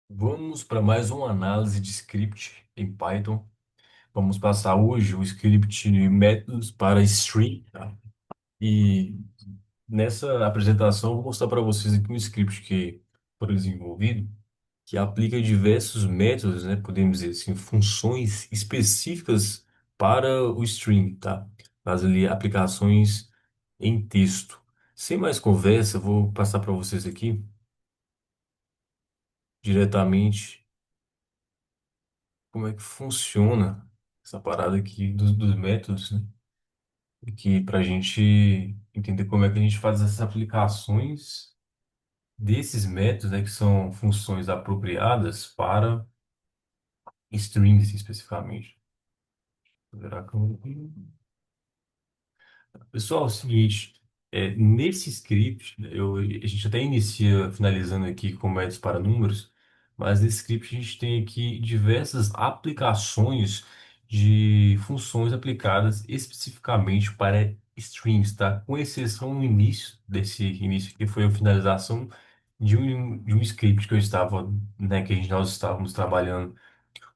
Vamos para mais uma análise de script em Python. Vamos passar hoje o script métodos para string, tá? E nessa apresentação eu vou mostrar para vocês aqui um script que foi desenvolvido que aplica diversos métodos, né? Podemos dizer assim, funções específicas para o string, tá? Faz ali aplicações em texto. Sem mais conversa, eu vou passar para vocês aqui diretamente como é que funciona essa parada aqui dos métodos, né? Aqui para a gente entender como é que a gente faz essas aplicações desses métodos, né, que são funções apropriadas para strings especificamente. Verá que Pessoal, é o seguinte, nesse script, né, a gente até inicia finalizando aqui com métodos para números, mas nesse script a gente tem aqui diversas aplicações de funções aplicadas especificamente para strings, tá? Com exceção no início, desse início que foi a finalização de um script que eu estava, né, nós estávamos trabalhando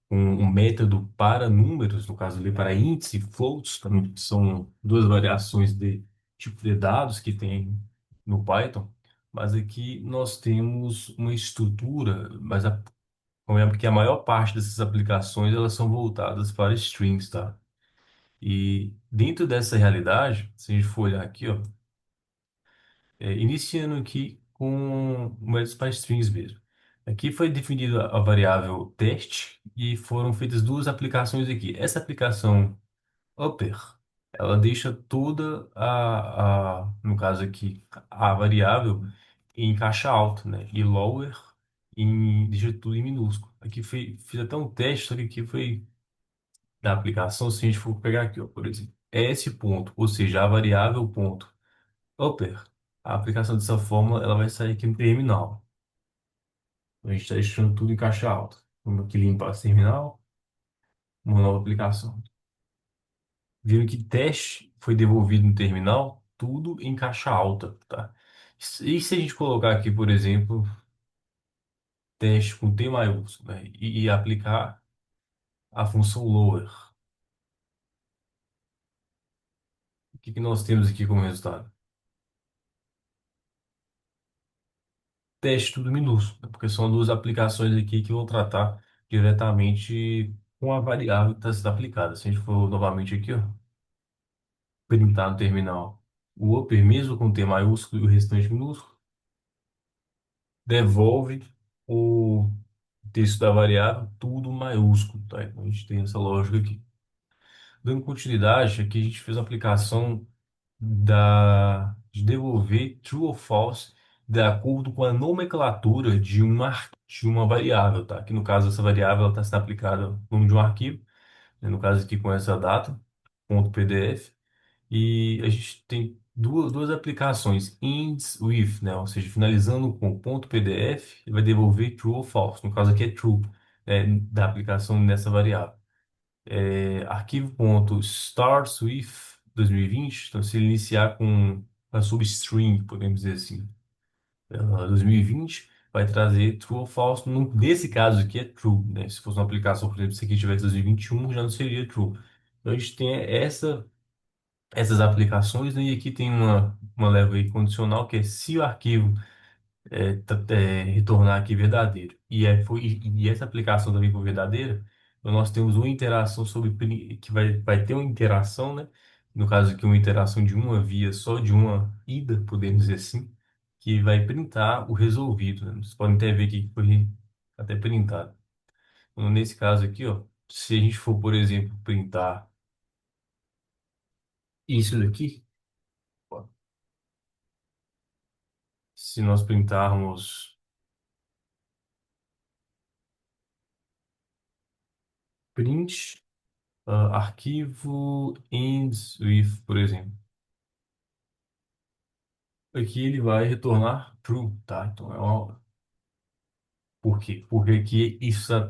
um método para números, no caso ali para índice, floats, também são duas variações de tipo de dados que tem no Python, mas aqui nós temos uma estrutura, como é porque a maior parte dessas aplicações elas são voltadas para strings, tá? E dentro dessa realidade, se a gente for olhar aqui, ó, iniciando aqui com métodos para strings mesmo. Aqui foi definida a variável teste e foram feitas duas aplicações aqui. Essa aplicação upper, ela deixa toda no caso aqui, a variável em caixa alta, né? E lower deixa tudo em minúsculo. Aqui fiz até um teste, só que aqui foi da aplicação, se a gente for pegar aqui, ó, por exemplo, esse ponto, ou seja, a variável ponto upper, a aplicação dessa fórmula ela vai sair aqui no terminal. A gente está deixando tudo em caixa alta. Vamos aqui limpar esse terminal, uma nova aplicação. Viram que teste foi devolvido no terminal, tudo em caixa alta, tá? E se a gente colocar aqui, por exemplo, teste com T maiúsculo, né? E aplicar a função lower, o que que nós temos aqui como resultado? Teste tudo minúsculo, né? Porque são duas aplicações aqui que vão tratar diretamente com a variável que está sendo aplicada. Se a gente for novamente aqui, ó, printar no terminal o upper mesmo com T maiúsculo e o restante minúsculo, devolve o texto da variável tudo maiúsculo, tá? Então a gente tem essa lógica aqui. Dando continuidade, aqui a gente fez a aplicação de devolver true ou false de acordo com a nomenclatura de uma variável, tá? Aqui no caso essa variável está sendo aplicada no nome de um arquivo, né? No caso aqui com essa data, ponto .pdf. E a gente tem duas aplicações, ends with, né? Ou seja, finalizando com ponto .pdf, ele vai devolver true ou false. No caso aqui é true, né? Da aplicação nessa variável. Arquivo.starts with 2020, então se ele iniciar com a substring, podemos dizer assim, 2020, vai trazer true ou false. Nesse caso aqui é true, né? Se fosse uma aplicação, por exemplo, se aqui tivesse 2021, já não seria true. Então a gente tem essas aplicações, né? E aqui tem uma leva aí condicional que é se o arquivo retornar aqui verdadeiro. E essa aplicação também for verdadeira, então nós temos uma interação que vai ter uma interação, né? No caso aqui, uma interação de uma via só, de uma ida, podemos dizer assim, que vai printar o resolvido, né? Vocês podem até ver aqui que foi até printado. Então, nesse caso aqui, ó, se a gente for, por exemplo, printar isso daqui, ó, se nós printarmos print, arquivo ends with, por exemplo. Aqui ele vai retornar true, tá? Então por quê? Porque aqui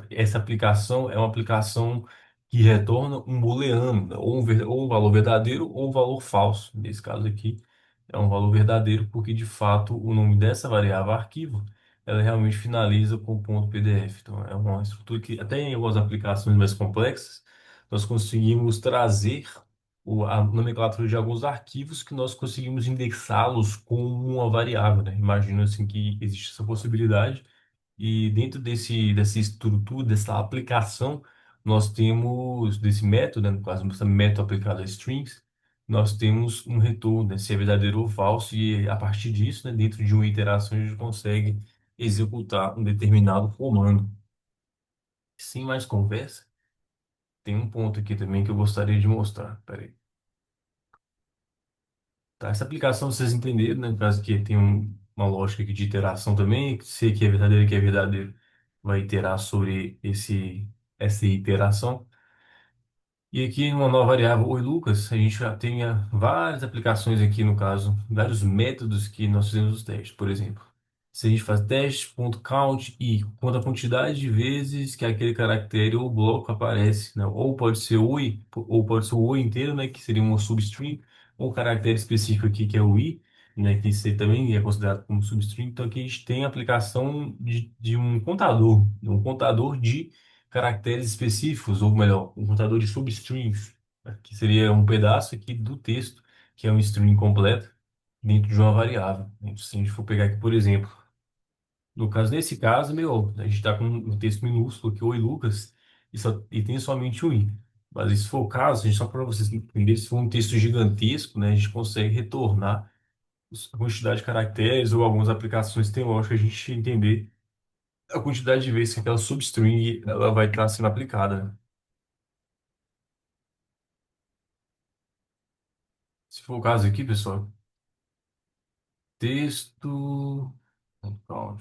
essa aplicação é uma aplicação que retorna um booleano, né? Ou um valor verdadeiro ou um valor falso. Nesse caso aqui é um valor verdadeiro porque de fato o nome dessa variável arquivo ela realmente finaliza com o ponto PDF. Então, é uma estrutura que, até em algumas aplicações mais complexas, nós conseguimos trazer a nomenclatura de alguns arquivos que nós conseguimos indexá-los com uma variável, né? Imagino assim que existe essa possibilidade e dentro dessa estrutura, dessa aplicação, nós temos, desse método, né, no caso, esse método aplicado a strings, nós temos um retorno, né, se é verdadeiro ou falso, e a partir disso, né, dentro de uma iteração, a gente consegue executar um determinado comando. Sem mais conversa, tem um ponto aqui também que eu gostaria de mostrar. Peraí. Tá, essa aplicação, vocês entenderam, né? No caso que tem uma lógica aqui de iteração também, que se aqui é verdadeiro, aqui é verdadeiro, vai iterar sobre essa iteração. E aqui uma nova variável, oi Lucas, a gente já tem várias aplicações aqui no caso, vários métodos que nós fizemos os testes. Por exemplo, se a gente faz teste.count e conta a quantidade de vezes que aquele caractere ou bloco aparece, né? Ou pode ser oi, ou pode ser o oi inteiro, né? Que seria uma substring, ou um caractere específico aqui que é o i, né? Que você também é considerado como substring. Então aqui a gente tem a aplicação de um contador de caracteres específicos, ou melhor, um contador de substrings, né, que seria um pedaço aqui do texto, que é um string completo, dentro de uma variável. Então, se a gente for pegar aqui, por exemplo, no caso, nesse caso, meu, a gente está com um texto minúsculo aqui, oi Lucas, e tem somente um i. Mas se for o caso, a gente, só para vocês entenderem, se for um texto gigantesco, né, a gente consegue retornar a quantidade de caracteres ou algumas aplicações tem lógica a gente entender a quantidade de vezes que aquela substring ela vai estar sendo aplicada, né? Se for o caso aqui, pessoal, texto. Calma,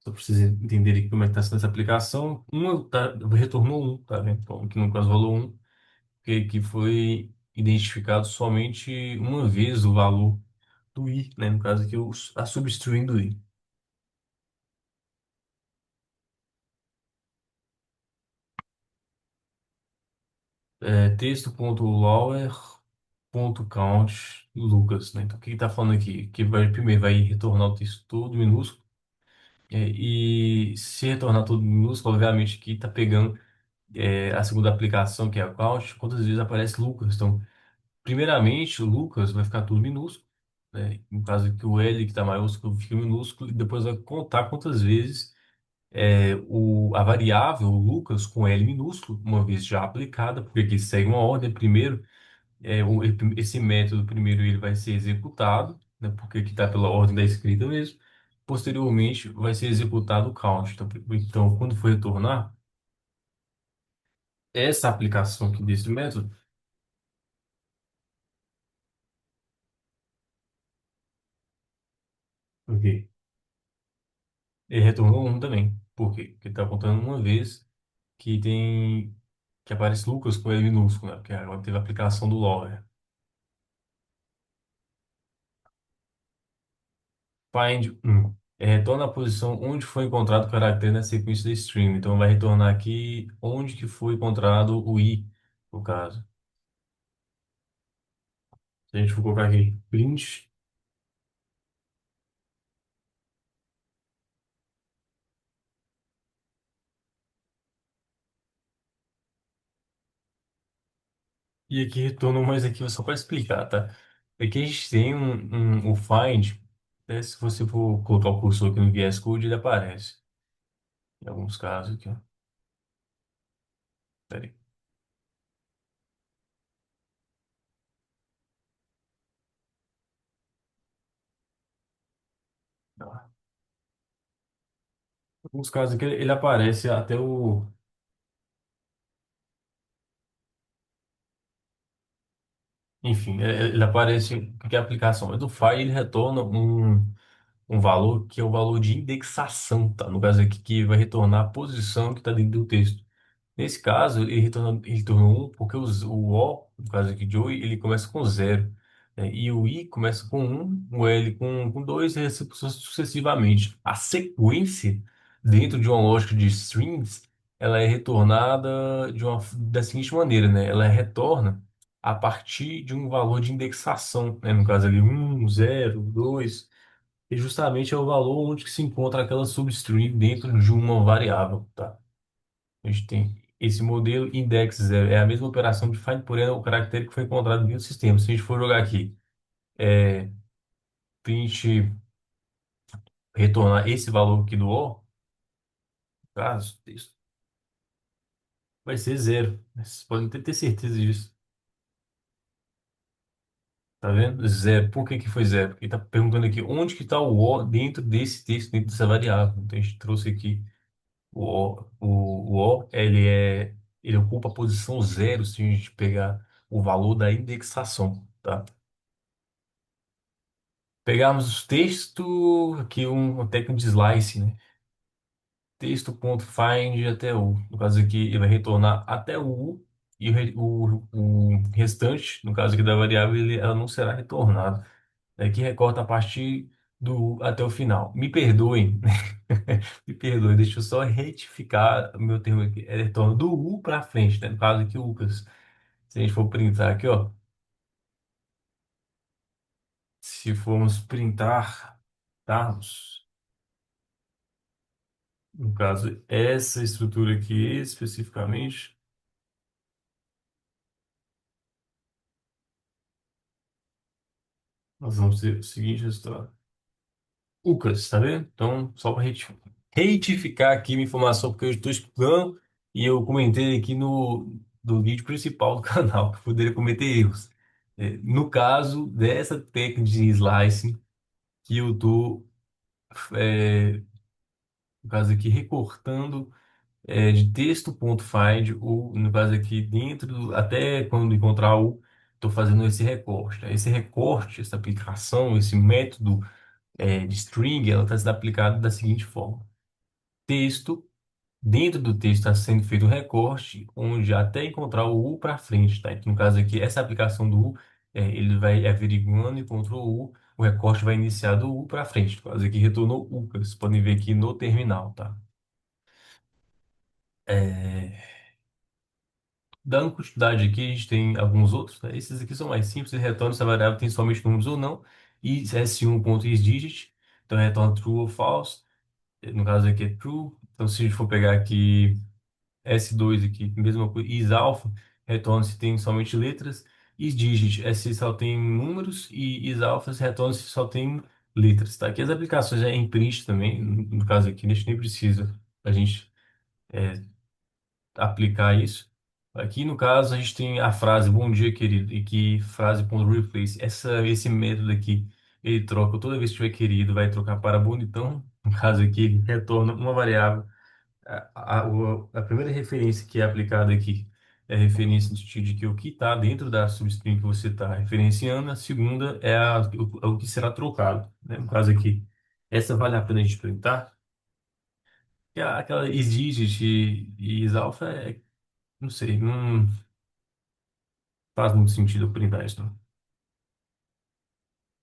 só precisa entender aqui como é que está sendo essa aplicação. Uma retornou um, tá vendo? Então, aqui no caso, valor um, que foi identificado somente uma vez o valor do i, né? No caso aqui, a substring do i. É, texto.lower.count Lucas, né? Então, o que está falando aqui? Que vai, primeiro vai retornar o texto todo minúsculo. E se retornar todo minúsculo, obviamente que está pegando a segunda aplicação, que é a count, quantas vezes aparece Lucas. Então, primeiramente, o Lucas vai ficar tudo minúsculo, né? No caso que o L, que está maiúsculo, fica minúsculo, e depois vai contar quantas vezes a variável o Lucas com L minúsculo, uma vez já aplicada, porque aqui segue uma ordem. Primeiro, esse método, primeiro, ele vai ser executado, né? Porque aqui está pela ordem da escrita mesmo. Posteriormente, vai ser executado o count. Então, quando for retornar, essa aplicação aqui desse método, ok, ele retornou um também. Por quê? Porque está contando uma vez que aparece Lucas com L minúsculo, né? Porque agora teve a aplicação do lower. Find retorna a posição onde foi encontrado o caractere na sequência da string. Então vai retornar aqui onde que foi encontrado o i, no caso. Se a gente for colocar aqui print, e aqui retorna, mas aqui só para explicar, tá? Aqui a gente tem o find, né? Se você for colocar o cursor aqui no VS Code, ele aparece. Em alguns casos aqui, ó. Pera aí. Ó. Em alguns casos aqui ele aparece até o. Enfim, ele aparece que é a aplicação. Mas do file ele retorna um valor que é o valor de indexação, tá? No caso aqui, que vai retornar a posição que está dentro do texto. Nesse caso, ele retornou um porque o O, no caso aqui de Oi, ele começa com zero, né? E o I começa com um, o L com dois, e assim sucessivamente. A sequência, dentro de uma lógica de strings, ela é retornada da seguinte maneira, né? Ela retorna a partir de um valor de indexação, né? No caso ali, um, zero, dois. E justamente é o valor onde que se encontra aquela substring dentro de uma variável, tá? A gente tem esse modelo index zero, é a mesma operação de find, porém é o caractere que foi encontrado dentro do sistema. Se a gente for jogar aqui, print, retornar esse valor aqui do O, caso, isso vai ser zero. Vocês podem ter certeza disso. Tá vendo? Zero. Por que que foi zero? Porque ele está perguntando aqui onde que está o O dentro desse texto, dentro dessa variável. Então a gente trouxe aqui o O, ele ocupa a posição zero se a gente pegar o valor da indexação, tá? Pegarmos o texto, aqui uma técnica de slice, né? Texto.find até U. No caso aqui, ele vai retornar até o U e o restante, no caso aqui da variável, ela não será retornada. Aqui recorta a partir do U até o final. Me perdoem, me perdoem, deixa eu só retificar o meu termo aqui. É retorno do U para frente, né? No caso aqui, o Lucas. Se a gente for printar aqui, ó. Se formos printar dados, no caso, essa estrutura aqui especificamente, nós vamos ter o seguinte resultado. UCAS, tá vendo? Então, só para retificar aqui minha informação, porque eu estou estudando e eu comentei aqui no vídeo principal do canal, que poderia cometer erros. No caso dessa técnica de slicing, que eu estou, no caso aqui, recortando de texto.find, ou no caso aqui, até quando encontrar o, estou fazendo esse recorte, né? Esse recorte, essa aplicação, esse método de string, ela está sendo aplicada da seguinte forma. Texto, dentro do texto está sendo feito um recorte, onde até encontrar o U para frente, tá? Então, no caso aqui, essa aplicação do U, ele vai averiguando, encontrou o U, o recorte vai iniciar do U para frente. No caso aqui, retornou U, que vocês podem ver aqui no terminal, tá? É, Dando continuidade aqui, a gente tem alguns outros, né? Esses aqui são mais simples, ele retorna se a variável tem somente números ou não, e S1.isDigit, então retorna true ou false, no caso aqui é true, então se a gente for pegar aqui S2 aqui, mesma coisa. Isalfa, retorna se tem somente letras. Isdigit, S só tem números. E isalfa retorna se só tem letras, tá? Aqui as aplicações é em print também, no caso aqui, a gente nem precisa a gente aplicar isso. Aqui no caso a gente tem a frase bom dia, querido, e que frase.replace. Esse método aqui, ele troca toda vez que tiver querido, vai trocar para bonitão. No caso aqui, ele retorna uma variável a primeira referência que é aplicada aqui é a referência no sentido de que o que está dentro da substring que você está referenciando, a segunda é o que será trocado, né? No caso aqui, essa vale a pena a gente printar, que é aquela exigit e exalfa, não sei, não faz muito sentido eu printar isso, não.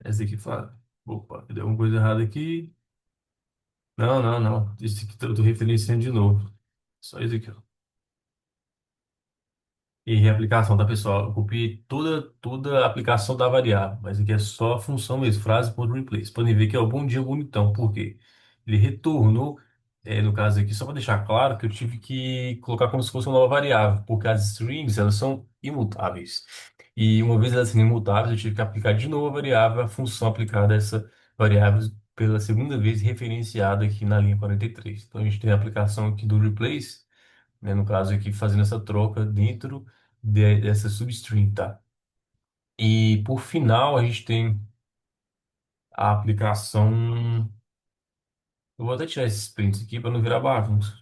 Essa aqui fala, opa, deu alguma coisa errada aqui, não, não, não, isso aqui eu estou referenciando de novo, só isso aqui, ó. E reaplicação, tá, pessoal? Eu copiei toda a aplicação da variável, mas aqui é só a função mesmo, frase.replace. Podem ver que é o bom dia bonitão, porque ele retornou, no caso aqui, só para deixar claro que eu tive que colocar como se fosse uma nova variável, porque as strings, elas são imutáveis. E uma vez elas sendo imutáveis, eu tive que aplicar de novo a variável, a função aplicada a essa variável pela segunda vez referenciada aqui na linha 43. Então a gente tem a aplicação aqui do replace, né, no caso aqui, fazendo essa troca dentro dessa substring, tá? E por final, a gente tem a aplicação. Eu vou até tirar esses prints aqui para não virar bagunça.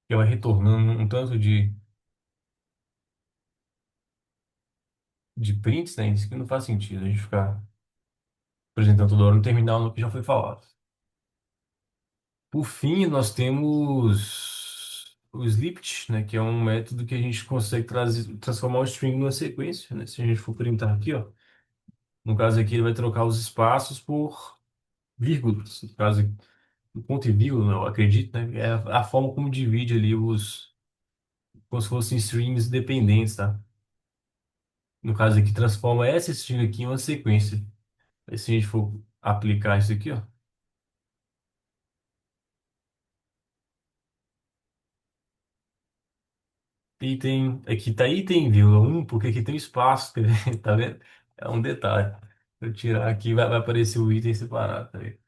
Que vai retornando um tanto de prints, né? Isso que não faz sentido a gente ficar apresentando toda hora no terminal no que já foi falado. Por fim, nós temos o snippet, né? Que é um método que a gente consegue transformar o string numa sequência, né? Se a gente for printar aqui, ó. No caso aqui, ele vai trocar os espaços por vírgulas. No caso, o ponto e vírgula, eu acredito, né? É a forma como divide ali como se fossem strings dependentes, tá? No caso aqui, transforma essa string aqui em uma sequência. Aí, se a gente for aplicar isso aqui, ó. Item, aqui tá item, vírgula um, porque aqui tem espaço, tá vendo? É um detalhe. Se eu tirar aqui, vai aparecer o item separado, tá vendo?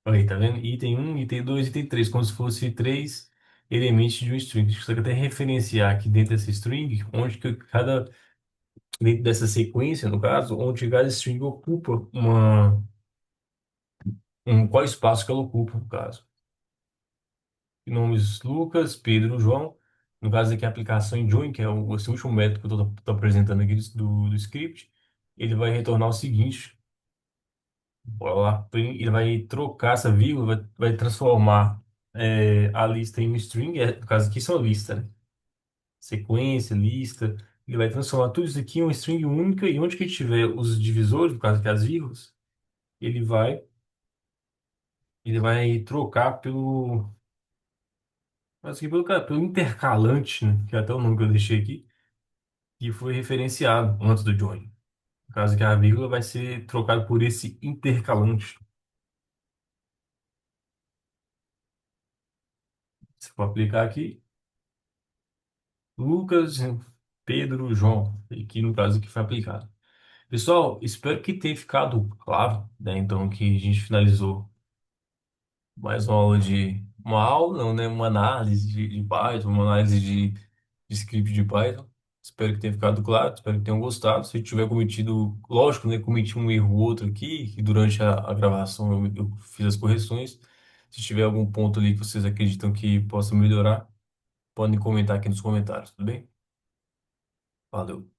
Aí, tá vendo? Item um, item 2, item 3, como se fosse três elementos de um string. Você quer até referenciar aqui dentro dessa string, onde que cada, dentro dessa sequência, no caso, onde cada string ocupa qual espaço que ela ocupa, no caso. Nomes Lucas, Pedro, João. No caso aqui, a aplicação em join, que é esse último método que eu estou apresentando aqui do script, ele vai retornar o seguinte: bora lá, ele vai trocar essa vírgula, vai transformar a lista em um string, no caso aqui são lista, né? Sequência, lista. Ele vai transformar tudo isso aqui em uma string única, e onde que tiver os divisores, no caso aqui as vírgulas, ele vai, ele vai trocar mas aqui pelo intercalante, né? Que é até o nome que eu deixei aqui, que foi referenciado antes do join. No caso que a vírgula vai ser trocada por esse intercalante. Se for aplicar aqui, Lucas, Pedro, João, aqui no caso que foi aplicado. Pessoal, espero que tenha ficado claro, né? Então, que a gente finalizou mais uma aula, não, né? Uma análise de Python, uma análise de script de Python. Espero que tenha ficado claro, espero que tenham gostado. Se tiver cometido, lógico, né? Cometi um erro ou outro aqui, que durante a gravação eu fiz as correções. Se tiver algum ponto ali que vocês acreditam que possa melhorar, podem comentar aqui nos comentários, tudo bem? Valeu.